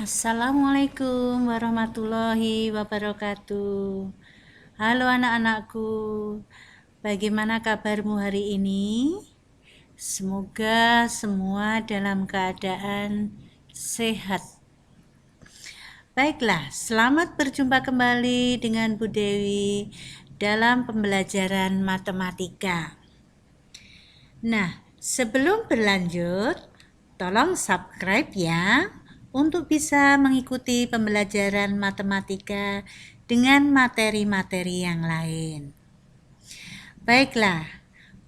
Assalamualaikum warahmatullahi wabarakatuh. Halo anak-anakku, bagaimana kabarmu hari ini? Semoga semua dalam keadaan sehat. Baiklah, selamat berjumpa kembali dengan Bu Dewi dalam pembelajaran matematika. Nah, sebelum berlanjut, tolong subscribe ya, untuk bisa mengikuti pembelajaran matematika dengan materi-materi yang lain. Baiklah,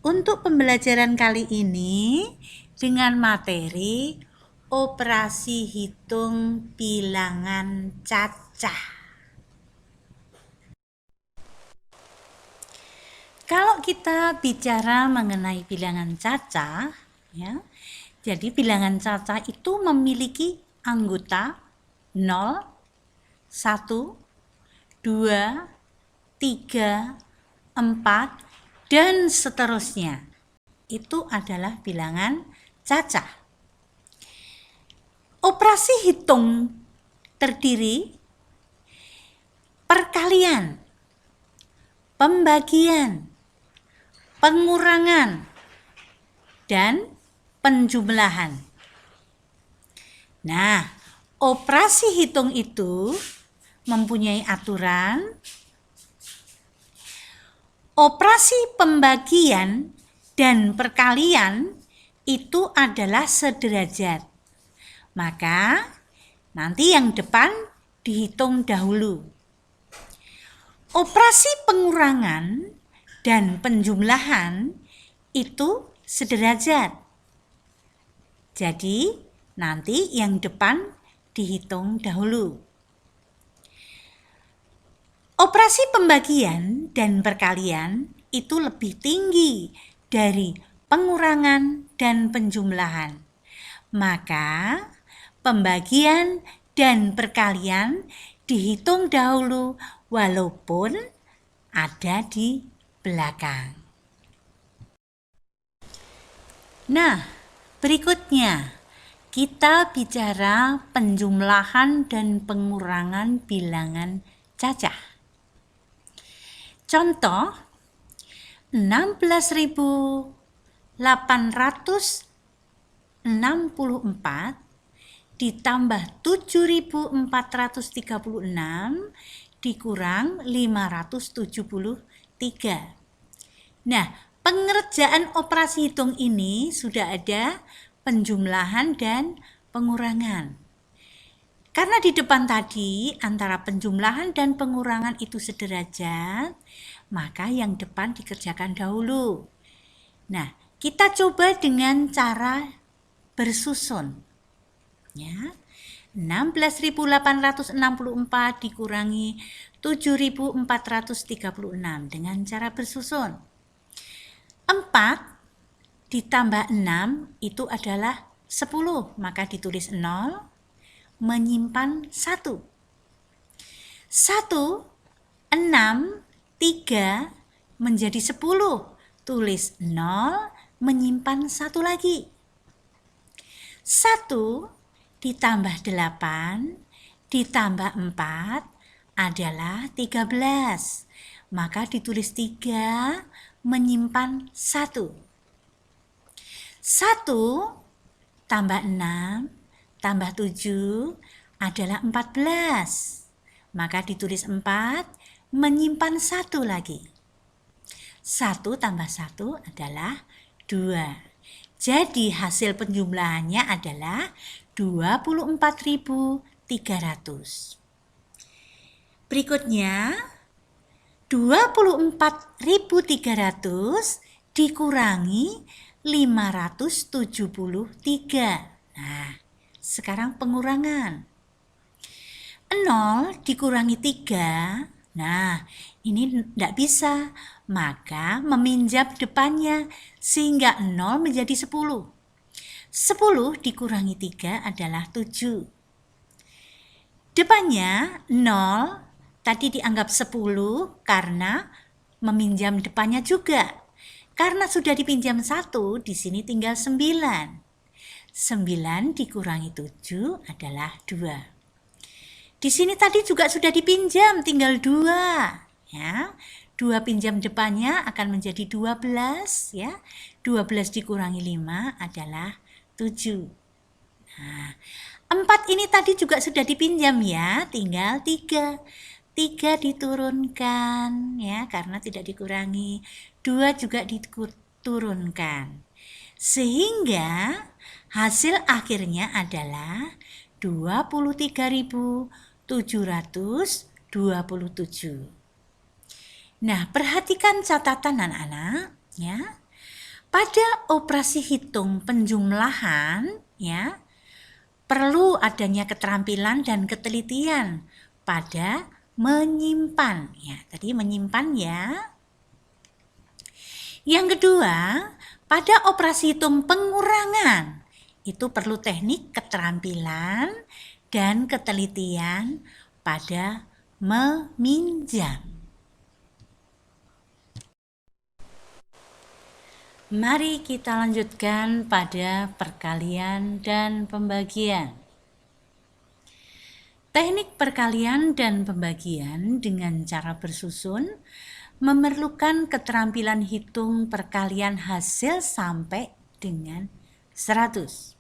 untuk pembelajaran kali ini dengan materi operasi hitung bilangan cacah. Kalau kita bicara mengenai bilangan cacah, ya, jadi bilangan cacah itu memiliki anggota 0, 1, 2, 3, 4, dan seterusnya. Itu adalah bilangan cacah. Operasi hitung terdiri perkalian, pembagian, pengurangan, dan penjumlahan. Nah, operasi hitung itu mempunyai aturan. Operasi pembagian dan perkalian itu adalah sederajat. Maka nanti yang depan dihitung dahulu. Operasi pengurangan dan penjumlahan itu sederajat. Jadi nanti yang depan dihitung dahulu. Operasi pembagian dan perkalian itu lebih tinggi dari pengurangan dan penjumlahan. Maka pembagian dan perkalian dihitung dahulu walaupun ada di belakang. Nah, berikutnya kita bicara penjumlahan dan pengurangan bilangan cacah. Contoh, 16.864 ditambah 7.436 dikurang 573. Nah, pengerjaan operasi hitung ini sudah ada penjumlahan dan pengurangan. Karena di depan tadi antara penjumlahan dan pengurangan itu sederajat, maka yang depan dikerjakan dahulu. Nah, kita coba dengan cara bersusun. Ya. 16.864 dikurangi 7.436 dengan cara bersusun. 4 ditambah 6 itu adalah 10, maka ditulis 0, menyimpan 1. 1, 6, 3 menjadi 10, tulis 0, menyimpan 1 lagi. 1 ditambah 8 ditambah 4 adalah 13, maka ditulis 3, menyimpan 1. 1 tambah 6 tambah 7 adalah 14. Maka ditulis 4, menyimpan 1 lagi. 1 tambah 1 adalah 2. Jadi hasil penjumlahannya adalah 24.300. Berikutnya, 24.300 dikurangi 573. Nah, sekarang pengurangan. 0 dikurangi 3. Nah, ini tidak bisa. Maka meminjam depannya sehingga 0 menjadi 10. 10 dikurangi 3 adalah 7. Depannya 0 tadi dianggap 10 karena meminjam depannya juga. Karena sudah dipinjam 1, di sini tinggal 9. 9 dikurangi 7 adalah 2. Di sini tadi juga sudah dipinjam, tinggal 2. Ya, 2 pinjam depannya akan menjadi 12. Ya, 12 dikurangi 5 adalah 7. Nah, 4 ini tadi juga sudah dipinjam ya, tinggal 3. 3 diturunkan ya, karena tidak dikurangi. 2 juga diturunkan. Sehingga hasil akhirnya adalah 23.727. Nah, perhatikan catatan anak-anak ya. Pada operasi hitung penjumlahan ya, perlu adanya keterampilan dan ketelitian pada menyimpan ya. Tadi menyimpan ya. Yang kedua, pada operasi hitung pengurangan itu perlu teknik keterampilan dan ketelitian pada meminjam. Mari kita lanjutkan pada perkalian dan pembagian. Teknik perkalian dan pembagian dengan cara bersusun memerlukan keterampilan hitung perkalian hasil sampai dengan 100.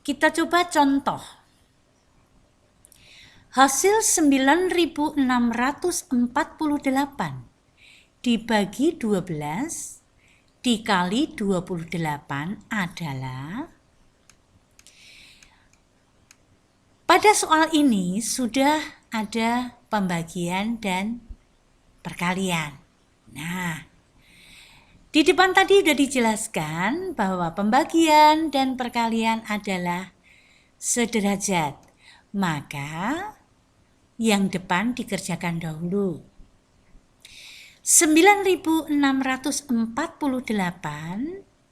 Kita coba contoh. Hasil 9.648 dibagi 12 dikali 28 adalah, pada soal ini sudah ada pembagian dan perkalian. Nah, di depan tadi sudah dijelaskan bahwa pembagian dan perkalian adalah sederajat. Maka yang depan dikerjakan dahulu. 9.648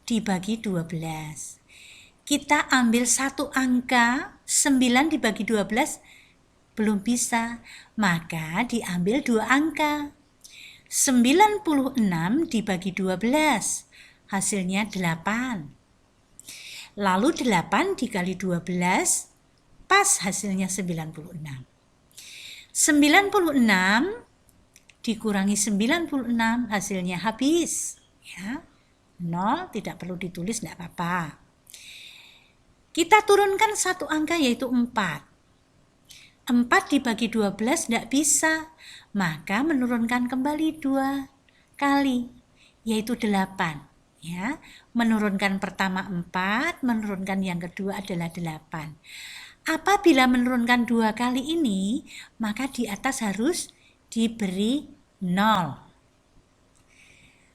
dibagi 12. Kita ambil satu angka, 9 dibagi 12 belum bisa, maka diambil 2 angka. 96 dibagi 12, hasilnya 8. Lalu 8 dikali 12, pas hasilnya 96. 96 dikurangi 96, hasilnya habis. Ya, 0 tidak perlu ditulis, tidak apa-apa. Kita turunkan satu angka yaitu 4. 4 dibagi 12 tidak bisa, maka menurunkan kembali 2 kali, yaitu 8. Ya, menurunkan pertama 4, menurunkan yang kedua adalah 8. Apabila menurunkan 2 kali ini, maka di atas harus diberi 0.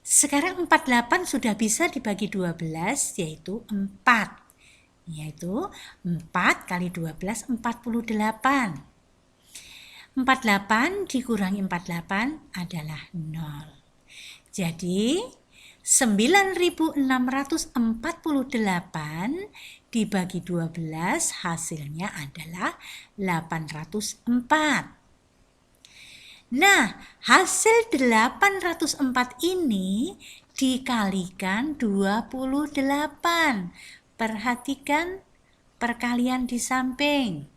Sekarang 48 sudah bisa dibagi 12, yaitu 4. Yaitu 4 kali 12, 48. 48 dikurangi 48 adalah 0. Jadi 9.648 dibagi 12 hasilnya adalah 804. Nah, hasil 804 ini dikalikan 28. Perhatikan perkalian di samping.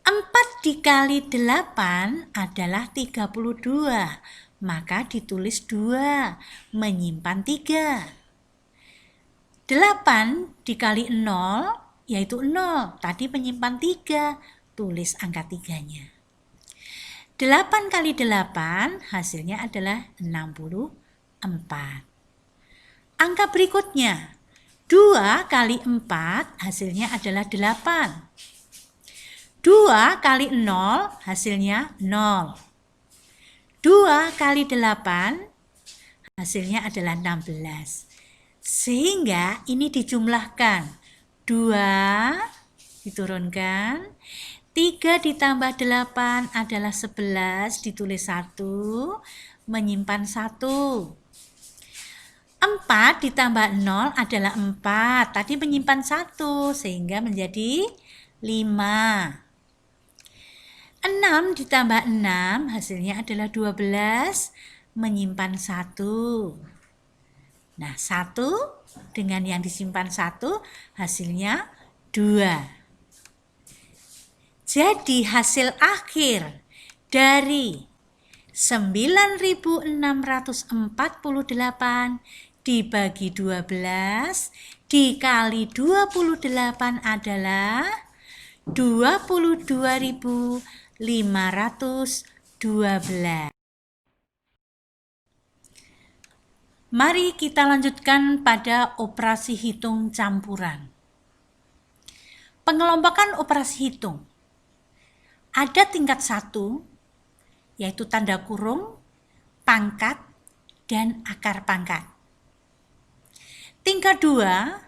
4 dikali 8 adalah 32. Maka ditulis 2, menyimpan 3. 8 dikali 0 yaitu 0. Tadi menyimpan 3, tulis angka 3-nya. 8 kali 8 hasilnya adalah 64. Angka berikutnya, 2 kali 4 hasilnya adalah 8. 2 kali 0 hasilnya 0. 2 kali 8 hasilnya adalah 16. Sehingga ini dijumlahkan. 2 diturunkan. 3 ditambah 8 adalah 11, ditulis 1, menyimpan 1. 4 ditambah 0 adalah 4, tadi menyimpan 1, sehingga menjadi 5. 6 ditambah 6 hasilnya adalah 12, menyimpan 1. Nah, 1 dengan yang disimpan 1 hasilnya Jadi hasil akhir dari 9.648 dibagi 12 dikali 28 adalah 22.512. Mari kita lanjutkan pada operasi hitung campuran. Pengelompokan operasi hitung. Ada tingkat 1, yaitu tanda kurung, pangkat, dan akar pangkat. Tingkat 2,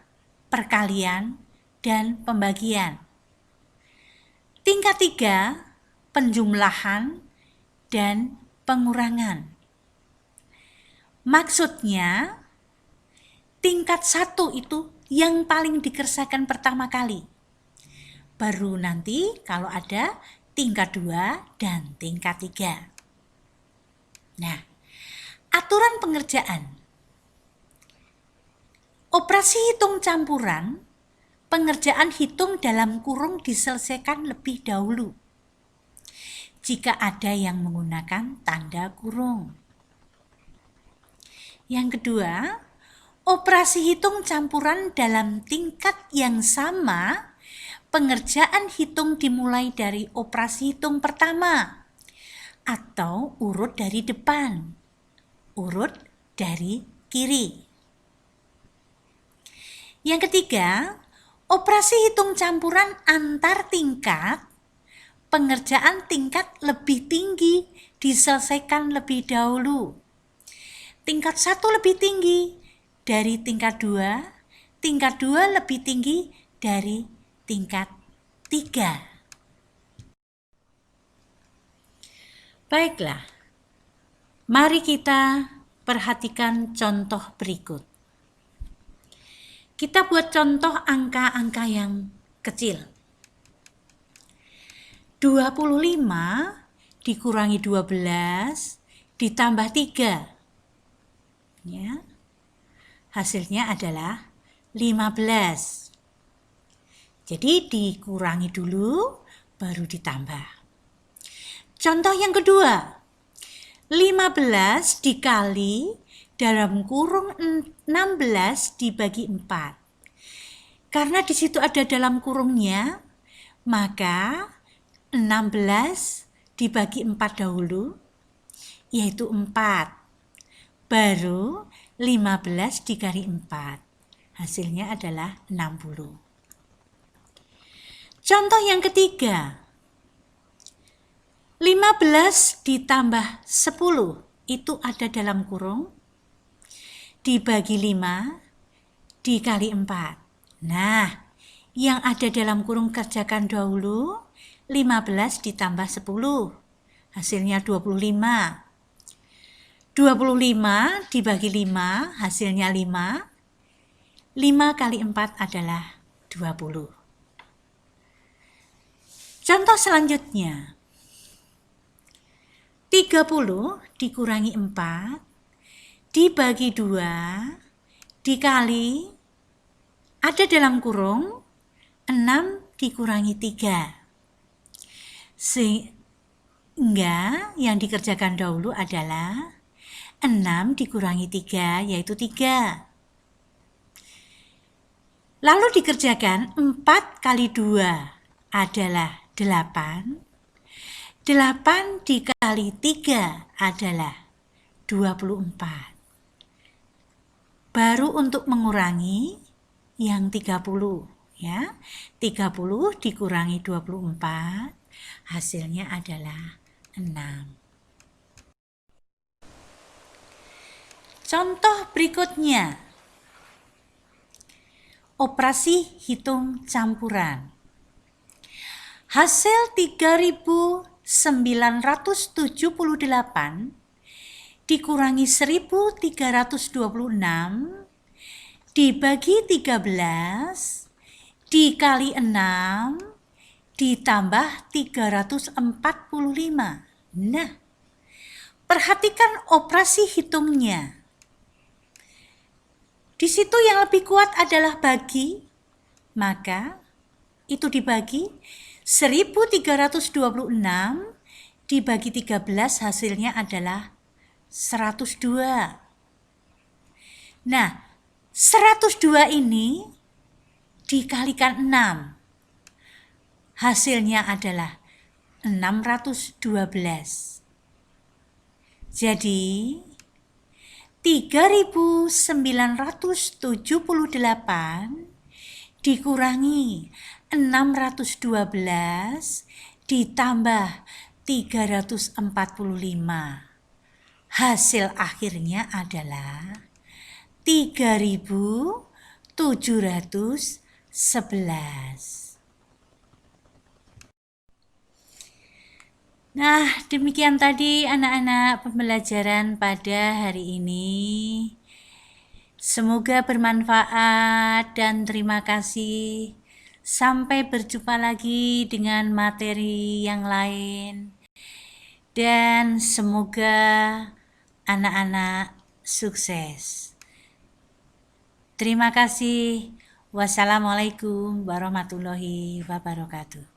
perkalian dan pembagian. Tingkat 3, penjumlahan dan pengurangan. Maksudnya, tingkat 1 itu yang paling dikerjakan pertama kali. Baru nanti kalau ada tingkat 2 dan tingkat 3. Nah, aturan pengerjaan. Operasi hitung campuran, pengerjaan hitung dalam kurung diselesaikan lebih dahulu jika ada yang menggunakan tanda kurung. Yang kedua, operasi hitung campuran dalam tingkat yang sama, pengerjaan hitung dimulai dari operasi hitung pertama atau urut dari depan, urut dari kiri. Yang ketiga, operasi hitung campuran antar tingkat, pengerjaan tingkat lebih tinggi diselesaikan lebih dahulu. Tingkat 1 lebih tinggi dari tingkat 2, tingkat 2 lebih tinggi dari tingkat 3. Baiklah, mari kita perhatikan contoh berikut. Kita buat contoh angka-angka yang kecil. 25 dikurangi 12 ditambah 3. Ya, hasilnya adalah 15. Jadi dikurangi dulu, baru ditambah. Contoh yang kedua, 15 dikali dalam kurung 16 dibagi 4. Karena di situ ada dalam kurungnya, maka 16 dibagi 4 dahulu, yaitu 4. Baru 15 dikali 4. Hasilnya adalah 60. Contoh yang ketiga. 15 ditambah 10 itu ada dalam kurung. Dibagi 5 dikali 4. Nah, yang ada dalam kurung kerjakan dahulu. 15 ditambah 10. Hasilnya 25. 25 dibagi 5, hasilnya 5. 5 kali 4 adalah 20. Contoh selanjutnya. 30 dikurangi 4, dibagi 2, dikali, ada dalam kurung, 6 dikurangi 3. Sehingga yang dikerjakan dahulu adalah 6 dikurangi 3, yaitu 3. Lalu dikerjakan 4 kali 2 adalah 8. 8 dikali 3 adalah 24. Baru untuk mengurangi yang 30. Ya, 30 dikurangi 24, hasilnya adalah 6. Contoh berikutnya, operasi hitung campuran. Hasil 3.978 dikurangi 1.326 dibagi 13 dikali 6 ditambah 345. Nah, perhatikan operasi hitungnya. Di situ yang lebih kuat adalah bagi, maka itu dibagi 1326 dibagi 13 hasilnya adalah 102. Nah, 102 ini dikalikan 6. Hasilnya adalah 612. Jadi 3978 dikurangi 612 ditambah 345. Hasil akhirnya adalah 3711. Nah, demikian tadi anak-anak pembelajaran pada hari ini. Semoga bermanfaat dan terima kasih. Sampai berjumpa lagi dengan materi yang lain. Dan semoga anak-anak sukses. Terima kasih. Wassalamualaikum warahmatullahi wabarakatuh.